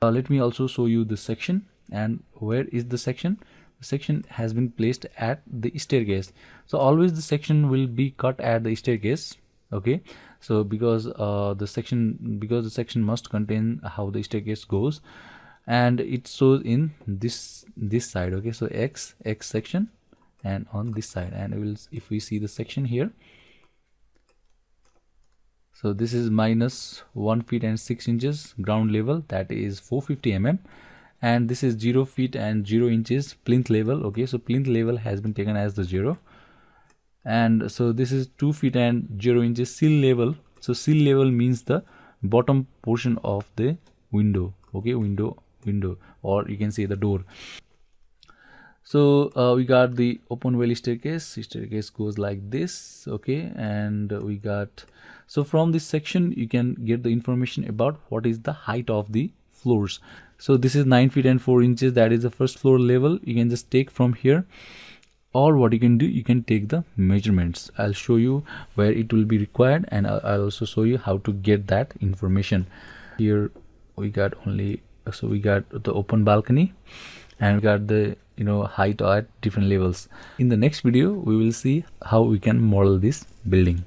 Let me also show you the section. And where is the section? The section has been placed at the staircase. So always the section will be cut at the staircase. Okay, so because the section must contain how the staircase goes, and it shows in this side. Okay, so x section, and on this side, and if we see the section here, so this is -1 feet and 6 inches ground level, that is 450 mm, and this is 0 feet and 0 inches plinth level. Okay, so plinth level has been taken as the 0, and so this is 2 feet and 0 inches sill level. So sill level means the bottom portion of the window. Okay, window, or you can say the door. So we got the open well staircase. Staircase goes like this. Okay, and we got, so from this section you can get the information about what is the height of the floors. So this is 9 feet and 4 inches, that is the first floor level. You can just take from here, or what you can do, you can take the measurements. I'll show you where it will be required, and I'll also show you how to get that information. Here we got only, so we got the open balcony, and we got the height at different levels. In the next video we will see how we can model this building.